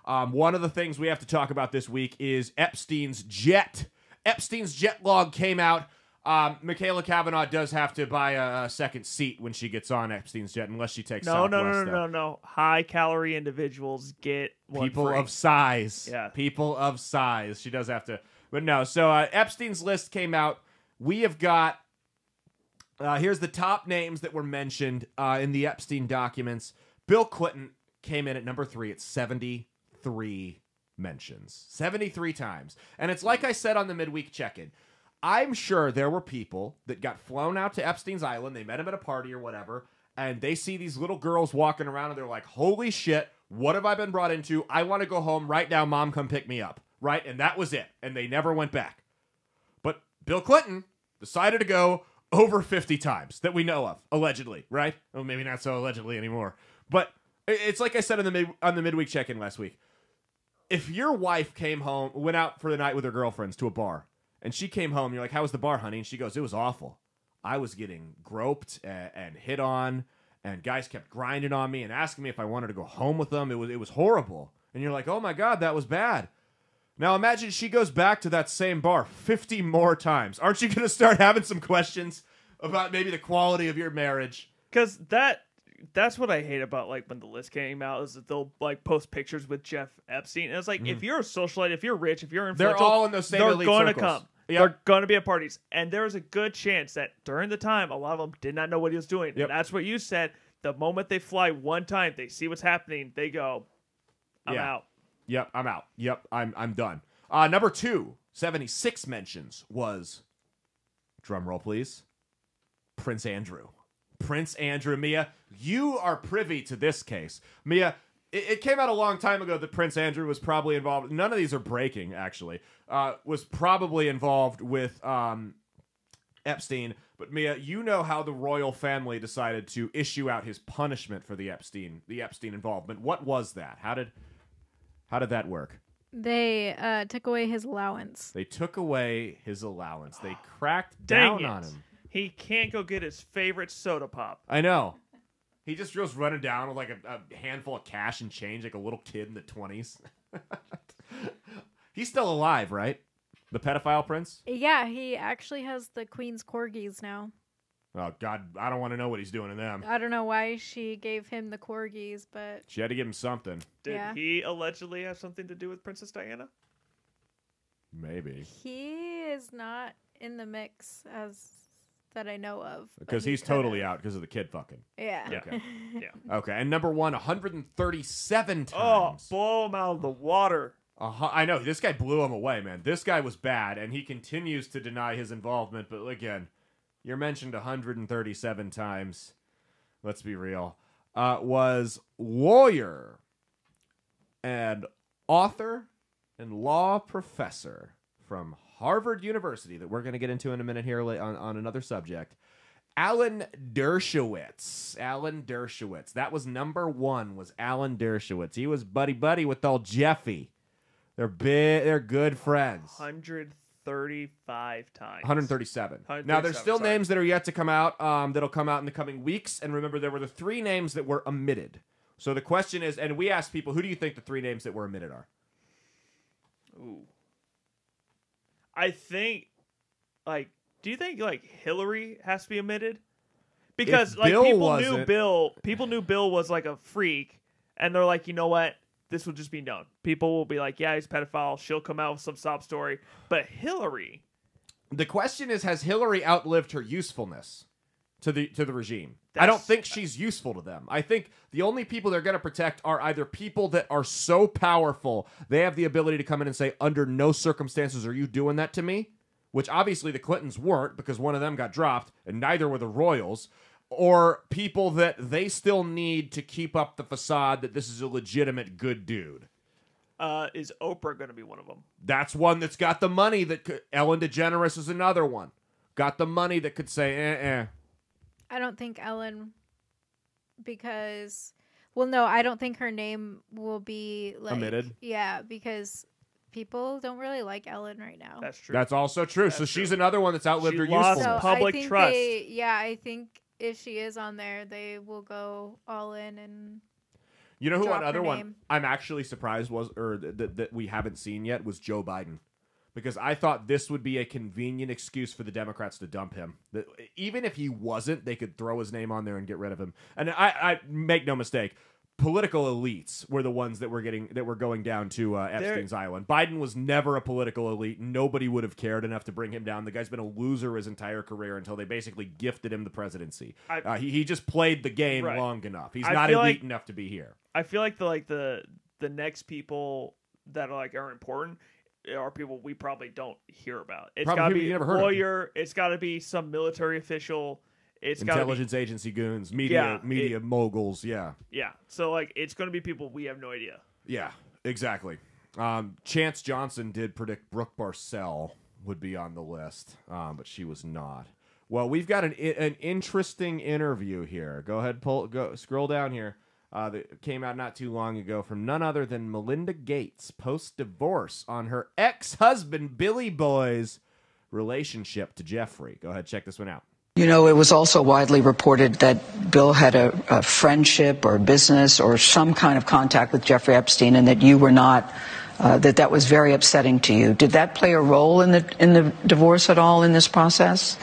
One of the things we have to talk about this week is Epstein's jet. Epstein's jet log came out. Michaela Cavanaugh does have to buy a second seat when she gets on Epstein's jet, unless she takes Southwest. No. High-calorie individuals get one People free. of size. Yeah. People of size. She does have to. But no, so Epstein's list came out. We have got, here's the top names that were mentioned in the Epstein documents. Bill Clinton came in at number 3 at 73 mentions. 73 times. And it's like I said on the midweek check-in. I'm sure there were people that got flown out to Epstein's Island. They met him at a party or whatever, and they see these little girls walking around, and they're like, holy shit, what have I been brought into? I want to go home right now. Mom, come pick me up. Right? And that was it. And they never went back. But Bill Clinton decided to go over 50 times that we know of, allegedly, right? Well, maybe not so allegedly anymore. But it's like I said on the midweek check-in last week. If your wife came home, went out for the night with her girlfriends to a bar, and she came home, you're like, how was the bar, honey? And she goes, it was awful. I was getting groped and hit on, and guys kept grinding on me and asking me if I wanted to go home with them. It was horrible. And you're like, oh my God, that was bad. Now imagine she goes back to that same bar 50 more times. Aren't you going to start having some questions about maybe the quality of your marriage? Because that's what I hate about like when the list came out is that they'll like post pictures with Jeff Epstein. And it's like, if you're a socialite, if you're rich, if you're influential, they're all in those same elite going to circles. come. Yep. They're going to be at parties. And there's a good chance that during the time, a lot of them did not know what he was doing. Yep. And that's what you said. The moment they fly one time, they see what's happening, they go, I'm out. Yep, I'm out. Yep, I'm done. Number 2, 76 mentions was, drum roll please, Prince Andrew. Prince Andrew. Mia, you are privy to this case. Mia, it came out a long time ago that Prince Andrew was probably involved. None of these are breaking, actually. Was probably involved with Epstein. But Mia, you know how the royal family decided to issue out his punishment for the Epstein involvement. What was that? How did that work? They took away his allowance. They took away his allowance. They cracked down on him. He can't go get his favorite soda pop. I know. He just goes running down with like a handful of cash and change like a little kid in the 20s. He's still alive, right? The pedophile prince? Yeah, he actually has the Queen's corgis now. Oh, God, I don't want to know what he's doing to them. I don't know why she gave him the corgis, but... She had to give him something. Did he allegedly have something to do with Princess Diana? Maybe. He is not in the mix as that I know of. Because he's totally out because of the kid fucking. Yeah. Okay. Yeah. Okay, and number 1, 137 times. Oh, blow him out of the water. I know. This guy blew him away, man. This guy was bad, and he continues to deny his involvement. But again, you're mentioned 137 times. Let's be real. Was lawyer and author and law professor from Harvard University that we're going to get into in a minute here on another subject. Alan Dershowitz. Alan Dershowitz. That was number 1, was Alan Dershowitz. He was buddy-buddy with old Jeffy. They're good friends. 135 times. 137. Now, there's still names that are yet to come out, that'll come out in the coming weeks. And remember, there were the 3 names that were omitted. So the question is, and we asked people, who do you think the 3 names that were omitted are? Ooh. I think, do you think, Hillary has to be omitted? Because, people knew Bill was, a freak, and they're like, you know what? This will just be known. People will be like, yeah, he's a pedophile. She'll come out with some sob story. But Hillary... The question is, has Hillary outlived her usefulness to the regime? I don't think she's useful to them. I think the only people they're going to protect are either people that are so powerful, they have the ability to come in and say, under no circumstances are you doing that to me, which obviously the Clintons weren't because one of them got dropped, and neither were the royals, or people that they still need to keep up the facade that this is a legitimate good dude. Is Oprah going to be one of them? That's one that's got the money that could. Ellen DeGeneres is another one. Got the money that could say, I don't think Ellen, because, well, no, I don't think her name will be omitted. Yeah, because people don't really like Ellen right now. That's true. That's also true. That's so true. she's another one that's outlived her lost usefulness. public trust. I think if she is on there, they will go all in and. You know who drop another her one name. I'm actually surprised was, or that we haven't seen yet, was Joe Biden. Because I thought this would be a convenient excuse for the Democrats to dump him. That even if he wasn't, they could throw his name on there and get rid of him. And I make no mistake, political elites were the ones that were going down to Epstein's Island. Biden was never a political elite. Nobody would have cared enough to bring him down. The guy's been a loser his entire career until they basically gifted him the presidency. He just played the game long enough. He's not elite enough to be here. I feel like the next people that are important are people we probably don't hear about. It's got to be a lawyer. It's got to be some military official. It's intelligence agency goons, media moguls. Yeah. So it's going to be people we have no idea. Yeah, exactly. Chance Johnson did predict Brooke Barcel would be on the list, but she was not. Well, we've got an interesting interview here. Go ahead, scroll down here. That came out not too long ago from none other than Melinda Gates post-divorce on her ex-husband Billy Boy's relationship to Jeffrey. Go ahead, check this one out. You know, it was also widely reported that Bill had a friendship or business or some kind of contact with Jeffrey Epstein, and that you were not, that was very upsetting to you. Did that play a role in the divorce at all in this process?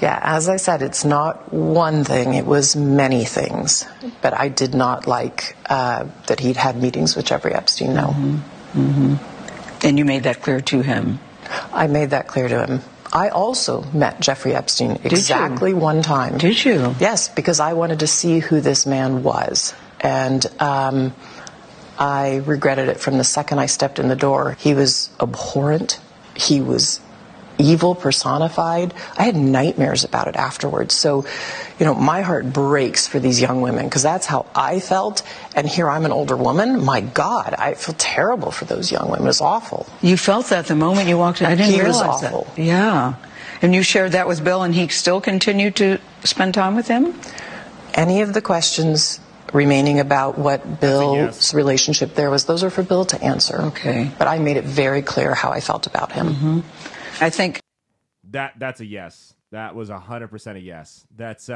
Yeah, as I said, it's not one thing, it was many things. But I did not like that he'd had meetings with Jeffrey Epstein, no. Mm-hmm. Mm-hmm. And you made that clear to him? I made that clear to him. I also met Jeffrey Epstein exactly one time. Did you? Yes, because I wanted to see who this man was. And I regretted it from the second I stepped in the door. He was abhorrent. He was evil personified. I had nightmares about it afterwards. So, my heart breaks for these young women because that's how I felt. And here I'm an older woman. My God, I feel terrible for those young women. It's awful. You felt that the moment you walked in? I didn't realize was awful. That. Yeah. And you shared that with Bill, and he still continued to spend time with him? Any of the questions remaining about what Bill's relationship there was, those are for Bill to answer. Okay. But I made it very clear how I felt about him. Mm-hmm. I think that's a yes. That was 100% a yes. That's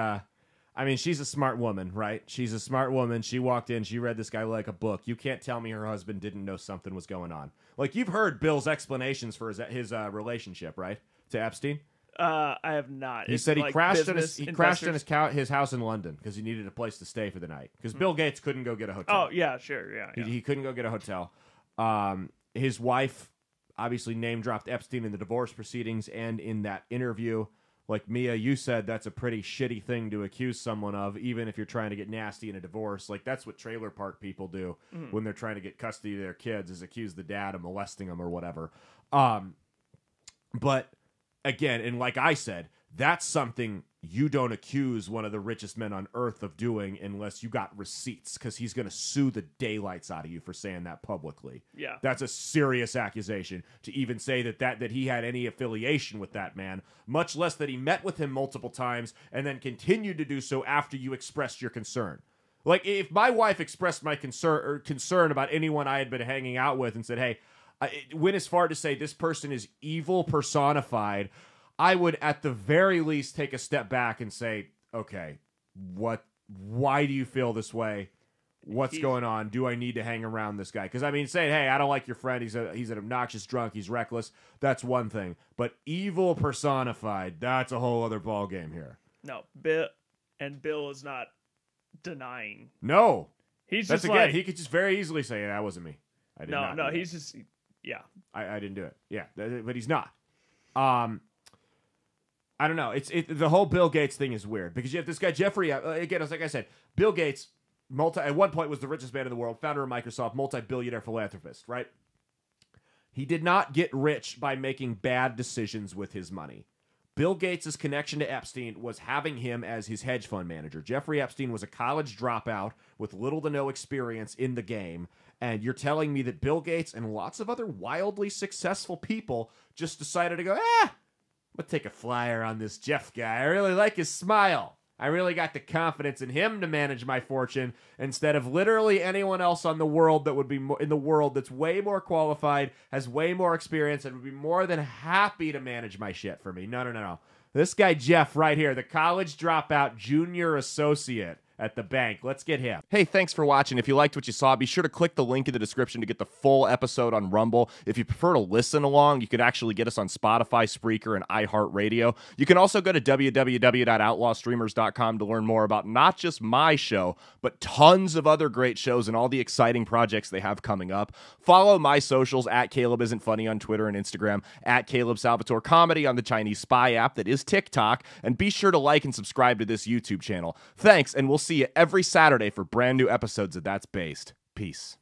she's a smart woman, right? She's a smart woman. She walked in, she read this guy like a book. You can't tell me her husband didn't know something was going on. Like, you've heard Bill's explanations for his relationship, right? To Epstein? I have not. He said he crashed in his house in London because he needed a place to stay for the night. Because Bill Gates couldn't go get a hotel. Oh, yeah, sure, yeah. He couldn't go get a hotel. His wife obviously name-dropped Epstein in the divorce proceedings and in that interview. Like Mia, you said that's a pretty shitty thing to accuse someone of, even if you're trying to get nasty in a divorce. Like, that's what trailer park people do when they're trying to get custody of their kids, is accuse the dad of molesting them or whatever. But, again, and like I said, that's something you don't accuse one of the richest men on earth of doing unless you got receipts, because he's going to sue the daylights out of you for saying that publicly. Yeah. That's a serious accusation to even say that he had any affiliation with that man, much less that he met with him multiple times and then continued to do so after you expressed your concern. Like, if my wife expressed my concern about anyone I had been hanging out with and said, hey, went as far to say this person is evil personified, I would at the very least take a step back and say, okay, why do you feel this way? What's going on? Do I need to hang around this guy? Because, saying, hey, I don't like your friend. He's an obnoxious drunk. He's reckless. That's one thing. But evil personified, that's a whole other ballgame here. No, Bill is not denying. No. He's that's just again, he could just very easily say, that wasn't me. I did not. No, he's just, yeah. I didn't do it. Yeah, but he's not. I don't know. The whole Bill Gates thing is weird because you have this guy Jeffrey. Again, like I said, Bill Gates, at one point was the richest man in the world, founder of Microsoft, multi-billionaire philanthropist. Right? He did not get rich by making bad decisions with his money. Bill Gates' connection to Epstein was having him as his hedge fund manager. Jeffrey Epstein was a college dropout with little to no experience in the game. And you're telling me that Bill Gates and lots of other wildly successful people just decided to go, I'm going to take a flyer on this Jeff guy. I really like his smile. I really got the confidence in him to manage my fortune instead of literally anyone else on the world that would be in the world that's way more qualified, has way more experience, and would be more than happy to manage my shit for me. No. This guy Jeff right here, the college dropout junior associate at the bank. Let's get him. Hey, thanks for watching. If you liked what you saw, be sure to click the link in the description to get the full episode on Rumble. If you prefer to listen along, you could actually get us on Spotify, Spreaker, and iHeartRadio. You can also go to www.outlawstreamers.com to learn more about not just my show, but tons of other great shows and all the exciting projects they have coming up. Follow my socials at Caleb Isn't Funny on Twitter and Instagram, at Caleb Salvatore Comedy on the Chinese Spy app that is TikTok, and be sure to like and subscribe to this YouTube channel. Thanks, and we'll see you every Saturday for brand new episodes of That's Based. Peace.